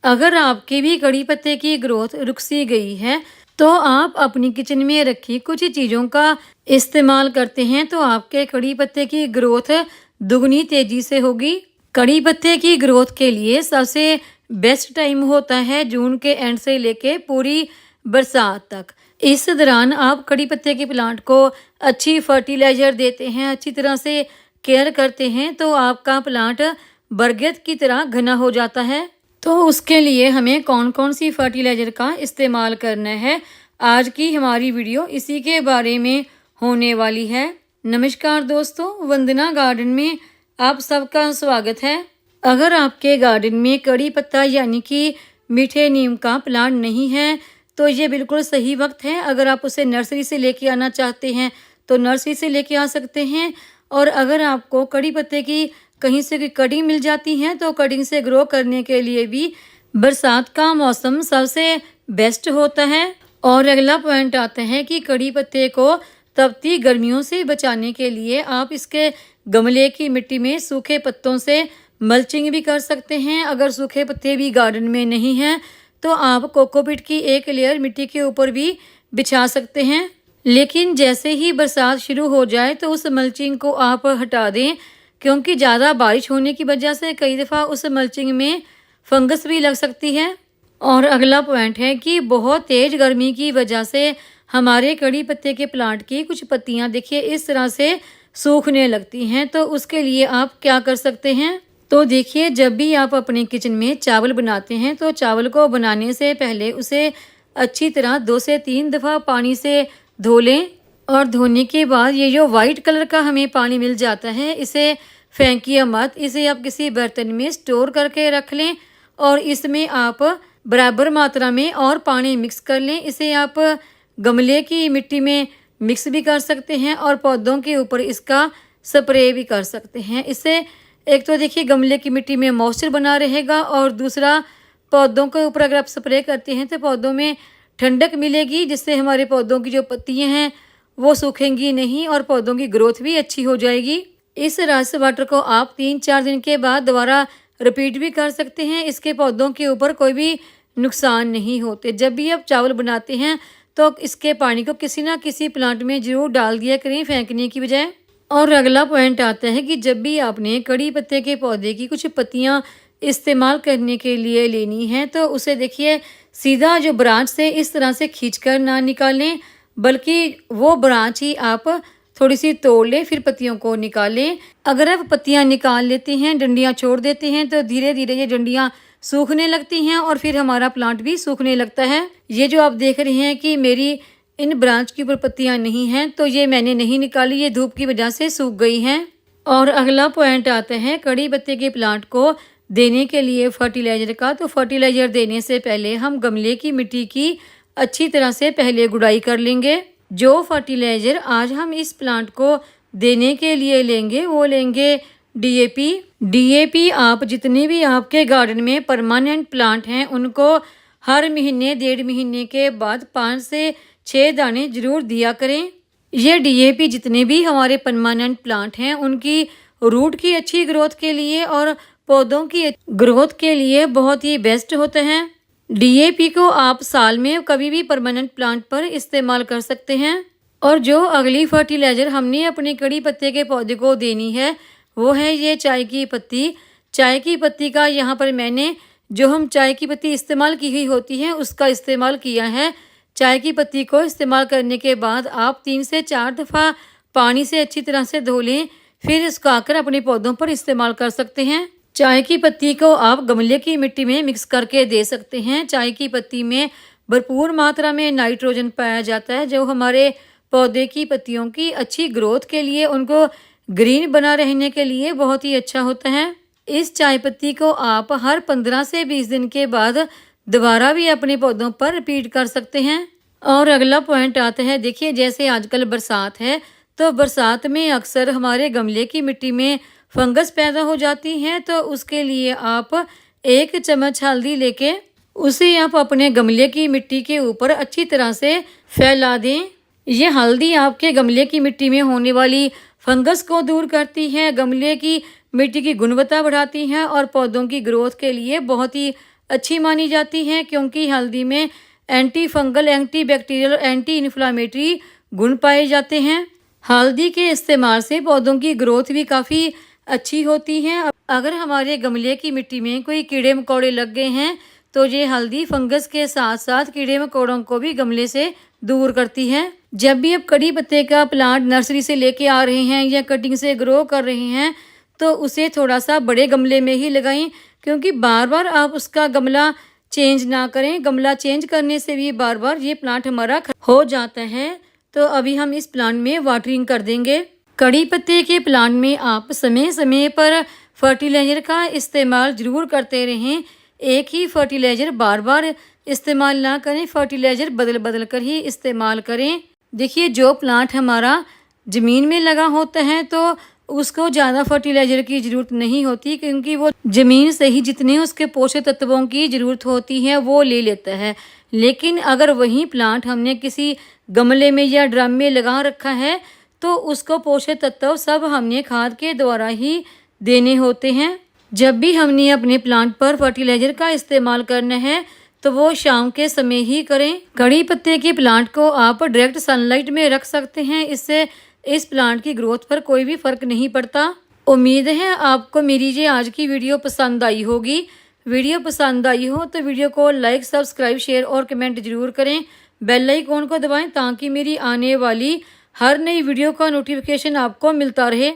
अगर आपके भी कड़ी पत्ते की ग्रोथ रुक सी गई है तो आप अपनी किचन में रखी कुछ चीज़ों का इस्तेमाल करते हैं तो आपके कड़ी पत्ते की ग्रोथ दुगनी तेजी से होगी। कड़ी पत्ते की ग्रोथ के लिए सबसे बेस्ट टाइम होता है जून के एंड से लेके पूरी बरसात तक। इस दौरान आप कड़ी पत्ते के प्लांट को अच्छी फर्टिलाइजर देते हैं, अच्छी तरह से केयर करते हैं तो आपका प्लांट बरगद की तरह घना हो जाता है। तो उसके लिए हमें कौन कौन सी फर्टिलाइज़र का इस्तेमाल करना है, आज की हमारी वीडियो इसी के बारे में होने वाली है। नमस्कार दोस्तों, वंदना गार्डन में आप सबका स्वागत है। अगर आपके गार्डन में कड़ी पत्ता यानी कि मीठे नीम का प्लांट नहीं है तो ये बिल्कुल सही वक्त है। अगर आप उसे नर्सरी से लेके आना चाहते हैं तो नर्सरी से लेके आ सकते हैं, और अगर आपको कड़ी पत्ते की कहीं से कोई कटिंग मिल जाती है तो कटिंग से ग्रो करने के लिए भी बरसात का मौसम सबसे बेस्ट होता है। और अगला पॉइंट आता है कि कड़ी पत्ते को तपती गर्मियों से बचाने के लिए आप इसके गमले की मिट्टी में सूखे पत्तों से मल्चिंग भी कर सकते हैं। अगर सूखे पत्ते भी गार्डन में नहीं हैं तो आप कोकोपीट की एक लेयर मिट्टी के ऊपर भी बिछा सकते हैं। लेकिन जैसे ही बरसात शुरू हो जाए तो उस मल्चिंग को आप हटा दें, क्योंकि ज़्यादा बारिश होने की वजह से कई दफ़ा उस मल्चिंग में फंगस भी लग सकती है। और अगला पॉइंट है कि बहुत तेज़ गर्मी की वजह से हमारे कड़ी पत्ते के प्लांट की कुछ पत्तियां देखिए इस तरह से सूखने लगती हैं। तो उसके लिए आप क्या कर सकते हैं, तो देखिए जब भी आप अपने किचन में चावल बनाते हैं तो चावल को बनाने से पहले उसे अच्छी तरह 2 से 3 दफ़ा पानी से धो लें। और धोने के बाद ये जो वाइट कलर का हमें पानी मिल जाता है इसे फेंकिए मत, इसे आप किसी बर्तन में स्टोर करके रख लें और इसमें आप बराबर मात्रा में और पानी मिक्स कर लें। इसे आप गमले की मिट्टी में मिक्स भी कर सकते हैं और पौधों के ऊपर इसका स्प्रे भी कर सकते हैं। इससे एक तो देखिए गमले की मिट्टी में मॉइस्चर बना रहेगा और दूसरा पौधों के ऊपर अगर आप स्प्रे करते हैं तो पौधों में ठंडक मिलेगी, जिससे हमारे पौधों की जो पत्तियां हैं वो सूखेंगी नहीं और पौधों की ग्रोथ भी अच्छी हो जाएगी। इस रस वाटर को आप 3-4 दिन के बाद दोबारा रिपीट भी कर सकते हैं। इसके पौधों के ऊपर कोई भी नुकसान नहीं होते। जब भी आप चावल बनाते हैं तो इसके पानी को किसी ना किसी प्लांट में ज़रूर डाल दिया करें फेंकने की बजाय। और अगला पॉइंट आता है कि जब भी आपने कड़ी पत्ते के पौधे की कुछ पत्तियां इस्तेमाल करने के लिए लेनी है तो उसे देखिए सीधा जो ब्रांच से इस तरह से खींचकर ना निकालें, बल्कि वो ब्रांच ही आप थोड़ी सी तोड़ लें फिर पत्तियों को निकालें। अगर आप पत्तियां निकाल लेते हैं, डंडियां छोड़ देते हैं तो धीरे धीरे ये डंडियां सूखने लगती हैं और फिर हमारा प्लांट भी सूखने लगता है। ये जो आप देख रहे हैं कि मेरी इन ब्रांच के ऊपर पत्तियां नहीं हैं तो ये मैंने नहीं निकाली, ये धूप की वजह से सूख गई हैं। और अगला पॉइंट आता है कड़ी पत्ते के प्लांट को देने के लिए फर्टिलाइज़र का। तो फर्टिलाइज़र देने से पहले हम गमले की मिट्टी की अच्छी तरह से पहले गुड़ाई कर लेंगे। जो फर्टिलाइज़र आज हम इस प्लांट को देने के लिए लेंगे वो लेंगे डीएपी। डीएपी आप जितने भी आपके गार्डन में परमानेंट प्लांट हैं उनको हर महीने 1.5 महीने के बाद 5 से 6 दाने जरूर दिया करें। ये डीएपी जितने भी हमारे परमानेंट प्लांट हैं उनकी रूट की अच्छी ग्रोथ के लिए और पौधों की ग्रोथ के लिए बहुत ही बेस्ट होते हैं। डीएपी को आप साल में कभी भी परमानेंट प्लांट पर इस्तेमाल कर सकते हैं। और जो अगली फर्टिलाइज़र हमने अपने कड़ी पत्ते के पौधे को देनी है वो है ये चाय की पत्ती। चाय की पत्ती का यहाँ पर मैंने जो हम चाय की पत्ती इस्तेमाल की हुई होती है उसका इस्तेमाल किया है। चाय की पत्ती को इस्तेमाल करने के बाद आप 3 से 4 दफ़ा पानी से अच्छी तरह से धो लें, फिर इसको आकर अपने पौधों पर इस्तेमाल कर सकते हैं। चाय की पत्ती को आप गमले की मिट्टी में मिक्स करके दे सकते हैं। चाय की पत्ती में भरपूर मात्रा में नाइट्रोजन पाया जाता है जो हमारे पौधे की पत्तियों की अच्छी ग्रोथ के लिए, उनको ग्रीन बना रहने के लिए बहुत ही अच्छा होता है। इस चाय पत्ती को आप हर 15 से 20 दिन के बाद दोबारा भी अपने पौधों पर रिपीट कर सकते हैं। और अगला पॉइंट आता है, देखिए जैसे आजकल बरसात है तो बरसात में अक्सर हमारे गमले की मिट्टी में फंगस पैदा हो जाती हैं। तो उसके लिए आप 1 चम्मच हल्दी लेके उसे आप अपने गमले की मिट्टी के ऊपर अच्छी तरह से फैला दें। ये हल्दी आपके गमले की मिट्टी में होने वाली फंगस को दूर करती है, गमले की मिट्टी की गुणवत्ता बढ़ाती है और पौधों की ग्रोथ के लिए बहुत ही अच्छी मानी जाती हैं क्योंकि हल्दी में एंटी फंगल, एंटी बैक्टीरियल और एंटी इन्फ्लामेटरी गुण पाए जाते हैं। हल्दी के इस्तेमाल से पौधों की ग्रोथ भी काफ़ी अच्छी होती है। अगर हमारे गमले की मिट्टी में कोई कीड़े मकोड़े लग गए हैं तो ये हल्दी फंगस के साथ साथ कीड़े मकोड़ों को भी गमले से दूर करती है। जब भी आप कड़ी पत्ते का प्लांट नर्सरी से लेके आ रहे हैं या कटिंग से ग्रो कर रहे हैं तो उसे थोड़ा सा बड़े गमले में ही लगाएं, क्योंकि बार बार आप उसका गमला चेंज ना करें। गमला चेंज करने से भी बार बार ये प्लांट हमारा हो जाता है। तो अभी हम इस प्लांट में वाटरिंग कर देंगे। कड़ी पत्ते के प्लांट में आप समय समय पर फर्टिलाइज़र का इस्तेमाल ज़रूर करते रहें। एक ही फर्टिलाइज़र बार बार इस्तेमाल ना करें, फर्टिलाइज़र बदल बदल कर ही इस्तेमाल करें। देखिए, जो प्लांट हमारा ज़मीन में लगा होता है तो उसको ज़्यादा फर्टिलाइज़र की ज़रूरत नहीं होती, क्योंकि वो ज़मीन से ही जितने उसके पोषक तत्वों की ज़रूरत होती है वो ले लेता है। लेकिन अगर वही प्लांट हमने किसी गमले में या ड्रम में लगा रखा है तो उसको पोषक तत्व सब हमने खाद के द्वारा ही देने होते हैं। जब भी हमने अपने प्लांट पर फर्टिलाइज़र का इस्तेमाल करना है तो वो शाम के समय ही करें। कड़ी पत्ते के प्लांट को आप डायरेक्ट सनलाइट में रख सकते हैं, इससे इस प्लांट की ग्रोथ पर कोई भी फ़र्क नहीं पड़ता। उम्मीद है आपको मेरी ये आज की वीडियो पसंद आई होगी। वीडियो पसंद आई हो तो वीडियो को लाइक, सब्सक्राइब, शेयर और कमेंट ज़रूर करें। बेल आइकॉन को दबाएं ताकि मेरी आने वाली हर नई वीडियो का नोटिफिकेशन आपको मिलता रहे।